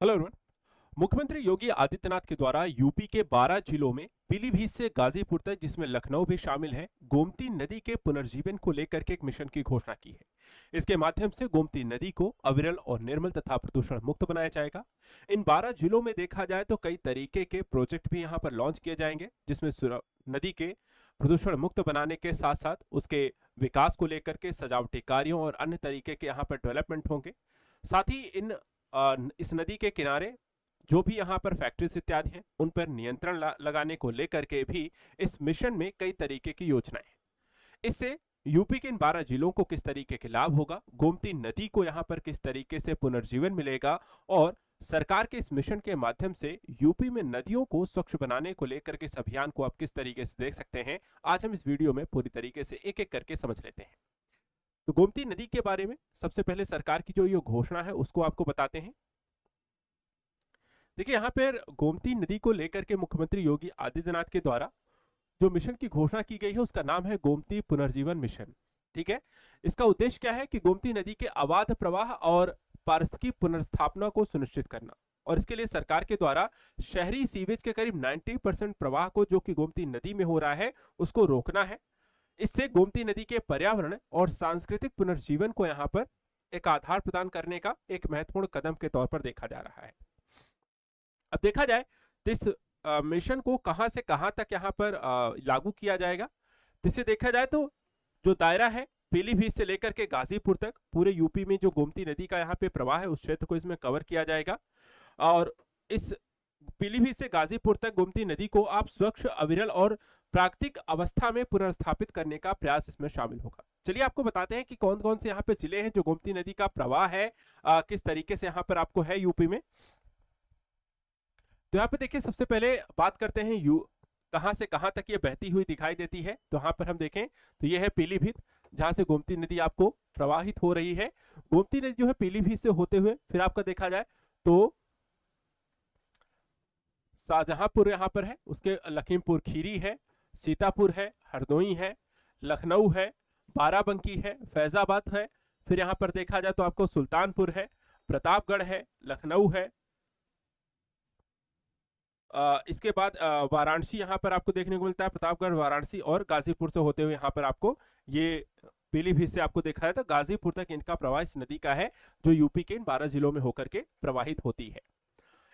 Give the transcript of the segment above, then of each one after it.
Hello everyone. मुख्यमंत्री योगी आदित्यनाथ के द्वारा यूपी के 12 जिलों में पीलीभीत से गाजीपुर तक, जिसमें लखनऊ भी शामिल है, गोमती नदी के पुनर्जीवन को लेकर के एक मिशन की घोषणा की है। इसके माध्यम से गोमती नदी को अविरल और निर्मल तथा प्रदूषण मुक्त बनाया जाएगा। इन 12 जिलों में देखा जाए तो कई तरीके के प्रोजेक्ट भी यहाँ पर लॉन्च किए जाएंगे, जिसमें नदी के प्रदूषण मुक्त बनाने के साथ साथ उसके विकास को लेकर के सजावटी कार्यों और अन्य तरीके के यहाँ पर डेवलपमेंट होंगे। साथ ही इस नदी के किनारे जो भी यहाँ पर फैक्ट्रीज इत्यादि हैं, उन पर नियंत्रण लगाने को लेकर के भी इस मिशन में कई तरीके की योजनाएं हैं। इससे यूपी के इन 12 जिलों को किस तरीके के लाभ होगा, गोमती नदी को यहाँ पर किस तरीके से पुनर्जीवन मिलेगा, और सरकार के इस मिशन के माध्यम से यूपी में नदियों को स्वच्छ बनाने को लेकर के इस अभियान को आप किस तरीके से देख सकते हैं, आज हम इस वीडियो में पूरी तरीके से एक एक करके समझ लेते हैं। तो गोमती नदी के बारे में सबसे पहले सरकार की जो ये घोषणा है उसको आपको बताते हैं। देखिए, यहाँ पर गोमती नदी को लेकर के मुख्यमंत्री योगी आदित्यनाथ के द्वारा जो मिशन की घोषणा की गई है उसका नाम है गोमती पुनर्जीवन मिशन। ठीक है। इसका उद्देश्य क्या है कि गोमती नदी के अबाध प्रवाह और पारिस्थितिकी पुनर्स्थापना को सुनिश्चित करना, और इसके लिए सरकार के द्वारा शहरी सीवेज के करीब 90% प्रवाह को जो कि गोमती नदी में हो रहा है उसको रोकना है। इससे गोमती नदी के पर्यावरण और सांस्कृतिक पुनर्जीवन को यहाँ पर एक आधार प्रदान करने का एक महत्वपूर्ण कदम के तौर पर देखा जा रहा है। अब देखा जाए तो इस मिशन को कहां से कहां तक यहाँ पर लागू किया जाएगा। जिससे देखा जाए तो जो दायरा है पीलीभीत से लेकर के गाजीपुर तक, पूरे यूपी में जो गोमती नदी का यहाँ पे प्रवाह है उस क्षेत्र को इसमें कवर किया जाएगा। और इस पीलीभीत से गाजीपुर तक गोमती नदी को आप स्वच्छ, अविरल और प्राकृतिक अवस्था में पुनर्स्थापित करने का प्रयास इसमें शामिल होगा। चलिए आपको बताते हैं कि कौन कौन से यहाँ पे जिले हैं जो गोमती नदी का प्रवाह है किस तरीके से यहाँ पर आपको है यूपी में। तो यहाँ पे देखिए, सबसे पहले बात करते हैं कहां से कहां तक ये बहती हुई दिखाई देती है। तो यहाँ पर हम देखें तो ये है पीलीभीत, जहां से गोमती नदी आपको प्रवाहित हो रही है। गोमती नदी जो है पीलीभीत से होते हुए फिर आपका देखा जाए तो शाहजहांपुर यहाँ पर है, उसके लखीमपुर खीरी है, सीतापुर है, हरदोई है, लखनऊ है, बाराबंकी है, फैजाबाद है। फिर यहाँ पर देखा जाए तो आपको सुल्तानपुर है, प्रतापगढ़ है, लखनऊ है। इसके बाद वाराणसी यहाँ पर आपको देखने को मिलता है, प्रतापगढ़, वाराणसी और गाजीपुर से होते हुए यहाँ पर आपको ये पीलीभीत से आपको देखा है तो गाजीपुर तक इनका प्रवाह इस नदी का है, जो यूपी के इन 12 जिलों में होकर के प्रवाहित होती है।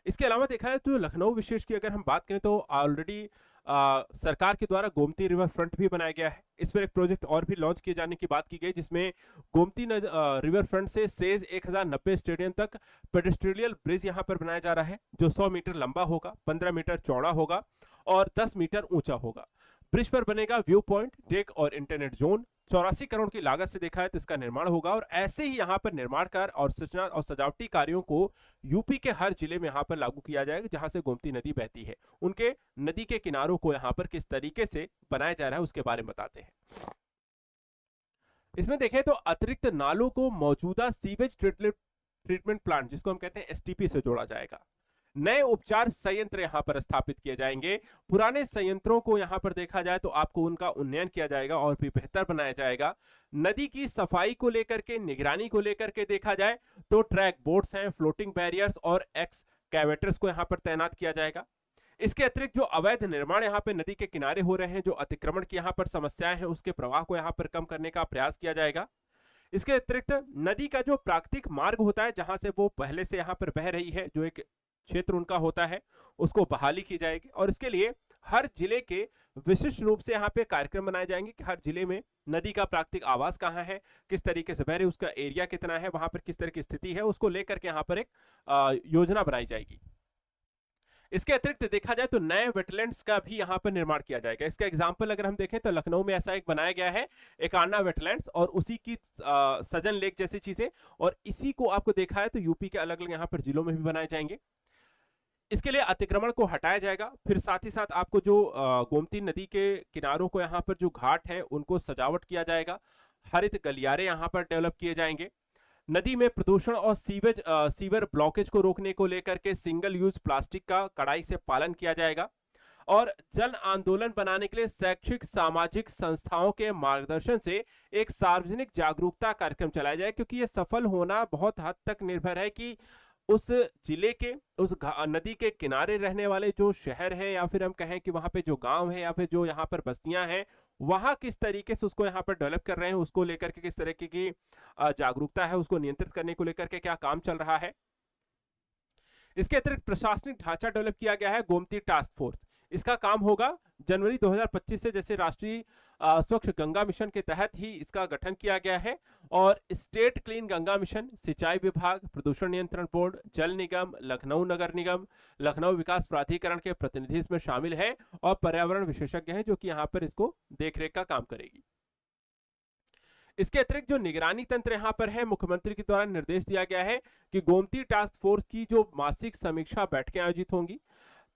इसके अलावा देखा है तो लखनऊ विशेष की अगर हम बात करें तो ऑलरेडी सरकार के द्वारा गोमती रिवर फ्रंट भी बनाया गया है। इस पर एक प्रोजेक्ट और भी लॉन्च किए जाने की बात की गई, जिसमें गोमती रिवर फ्रंट से सेज 1090 स्टेडियम तक पेडेस्ट्रियल ब्रिज यहां पर बनाया जा रहा है, जो 100 मीटर लंबा होगा, 15 मीटर चौड़ा होगा और 10 मीटर ऊंचा होगा। ब्रिज पर बनेगा व्यू पॉइंट, डेक और इंटरनेट जोन। 84 करोड़ की लागत से देखा है तो इसका निर्माण होगा, और ऐसे ही यहाँ पर निर्माण कार्य और सूचना और सजावटी कार्यों को यूपी के हर जिले में यहाँ पर लागू किया जाएगा जहां से गोमती नदी बहती है। उनके नदी के किनारों को यहाँ पर किस तरीके से बनाया जा रहा है उसके बारे में बताते हैं। इसमें देखें तो अतिरिक्त नालों को मौजूदा सीवेज ट्रीटमेंट प्लांट, जिसको हम कहते हैं एसटीपी, से जोड़ा जाएगा। नए उपचार संयंत्र यहां पर स्थापित किए जाएंगे। पुराने संयंत्रों को यहां पर देखा जाए तो आपको उनका उन्नयन किया जाएगा और भी बेहतर बनाया जाएगा। नदी की सफाई को लेकर के, निगरानी को लेकर के देखा जाए तो ट्रैक बोर्ड्स हैं, फ्लोटिंग बैरियर्स और एक्सकैवेटर्स को यहां पर तैनात किया जाएगा। इसके अतिरिक्त जो अवैध निर्माण यहाँ पे नदी के किनारे हो रहे हैं, जो अतिक्रमण की यहाँ पर समस्याएं हैं, उसके प्रवाह को यहाँ पर कम करने का प्रयास किया जाएगा। इसके अतिरिक्त नदी का जो प्राकृतिक मार्ग होता है, जहां से वो पहले से यहाँ पर बह रही है, जो एक क्षेत्र उनका होता है, उसको बहाली की जाएगी। और इसके लिए हर जिले के विशिष्ट रूप से यहाँ पे कार्यक्रम बनाए जाएंगे कि हर जिले में नदी का प्राकृतिक आवास कहाँ है, किस तरीके से बह रही, उसका एरिया कितना है, वहां पर किस तरह की स्थिति है, उसको लेकर के यहाँ पर एक योजना बनाई जाएगी। इसके अतिरिक्त देखा जाए तो नए वेटलैंड्स का भी यहाँ पर निर्माण किया जाएगा। इसका एग्जांपल अगर हम देखें तो लखनऊ में ऐसा एक बनाया गया है, एकान्ना वेटलैंड्स, और उसी की सजन लेक जैसी चीजें, और इसी को आपको देखा है तो यूपी के अलग अलग यहाँ पर जिलों में भी बनाए जाएंगे। इसके लिए अतिक्रमण को हटाया जाएगा। फिर साथ ही साथ आपको जो गोमती नदी के किनारों को यहाँ पर जो घाट हैं उनको सजावट किया जाएगा। हरित गलियारे यहाँ पर डेवलप किए जाएंगे। नदी में प्रदूषण और सीवर ब्लॉकेज को रोकने को लेकर के सिंगल यूज प्लास्टिक का कड़ाई से पालन किया जाएगा। और जन आंदोलन बनाने के लिए शैक्षिक सामाजिक संस्थाओं के मार्गदर्शन से एक सार्वजनिक जागरूकता कार्यक्रम चलाया जाए, क्योंकि ये सफल होना बहुत हद तक निर्भर है कि उस जिले के उस नदी के किनारे रहने वाले जो शहर हैं या फिर हम कहें कि वहां पे जो गांव है या फिर जो यहाँ पर बस्तियां हैं, वहां किस तरीके से उसको यहाँ पर डेवलप कर रहे हैं, उसको लेकर के किस तरीके की जागरूकता है, उसको नियंत्रित करने को लेकर के क्या काम चल रहा है। इसके अतिरिक्त प्रशासनिक ढांचा डेवलप किया गया है गोमती टास्क फोर्स। इसका काम होगा जनवरी 2025 से, जैसे राष्ट्रीय स्वच्छ गंगा मिशन के तहत ही इसका गठन किया गया है। और स्टेट क्लीन गंगा मिशन, सिंचाई विभाग, प्रदूषण नियंत्रण बोर्ड, जल निगम, लखनऊ नगर निगम, लखनऊ विकास प्राधिकरण के प्रतिनिधि इसमें शामिल है और पर्यावरण विशेषज्ञ हैं जो कि यहाँ पर इसको देखरेख का काम करेगी। इसके अतिरिक्त जो निगरानी तंत्र यहां पर है, मुख्यमंत्री के द्वारा निर्देश दिया गया है कि गोमती टास्क फोर्स की जो मासिक समीक्षा बैठकें आयोजित होंगी,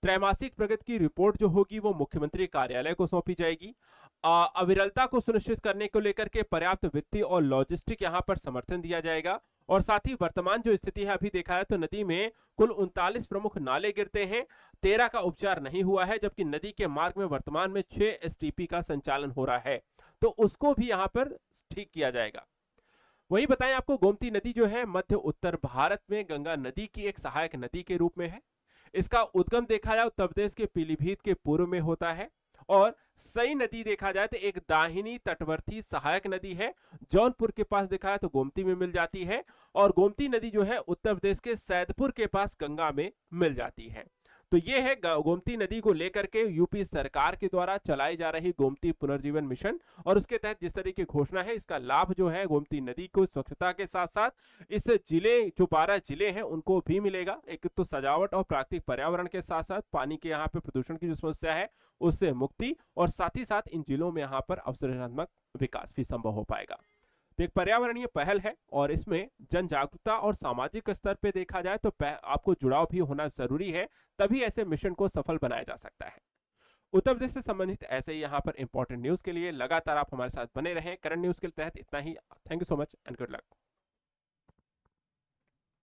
त्रैमासिक प्रगति की रिपोर्ट जो होगी वो मुख्यमंत्री कार्यालय को सौंपी जाएगी। अविरलता को सुनिश्चित करने को लेकर के पर्याप्त वित्तीय और लॉजिस्टिक यहां पर समर्थन दिया जाएगा। और साथ ही वर्तमान जो स्थिति है अभी देखा है तो नदी में कुल 39 प्रमुख नाले गिरते हैं, 13 का उपचार नहीं हुआ है, जबकि नदी के मार्ग में वर्तमान में 6 एसटीपी का संचालन हो रहा है, तो उसको भी यहां पर ठीक किया जाएगा। वही बताएं आपको, गोमती नदी जो है मध्य उत्तर भारत में गंगा नदी की एक सहायक नदी के रूप में है। इसका उद्गम देखा जाए उत्तर प्रदेश के पीलीभीत के पूर्व में होता है। और सई नदी देखा जाए तो एक दाहिनी तटवर्ती सहायक नदी है, जौनपुर के पास देखा है तो गोमती में मिल जाती है। और गोमती नदी जो है उत्तर प्रदेश के सैदपुर के पास गंगा में मिल जाती है। तो ये है गोमती नदी को लेकर के यूपी सरकार के द्वारा चलाई जा रही गोमती पुनर्जीवन मिशन। और उसके तहत जिस तरह की घोषणा है, इसका लाभ जो है गोमती नदी को स्वच्छता के साथ साथ इस जिले जो 12 जिले हैं उनको भी मिलेगा। एक तो सजावट और प्राकृतिक पर्यावरण के साथ साथ पानी के यहाँ पे प्रदूषण की जो समस्या है उससे मुक्ति, और साथ ही साथ इन जिलों में यहाँ पर अवसरात्मक विकास भी संभव हो पाएगा। तो एक पर्यावरणीय पहल है और इसमें जन जागरूकता और सामाजिक स्तर पे देखा जाए तो आपको जुड़ाव भी होना जरूरी है, तभी ऐसे मिशन को सफल बनाया जा सकता है। उत्तर प्रदेश से संबंधित ऐसे ही यहाँ पर इंपॉर्टेंट न्यूज के लिए लगातार आप हमारे साथ बने रहें। करंट न्यूज के तहत इतना ही। Thank you so much and good luck.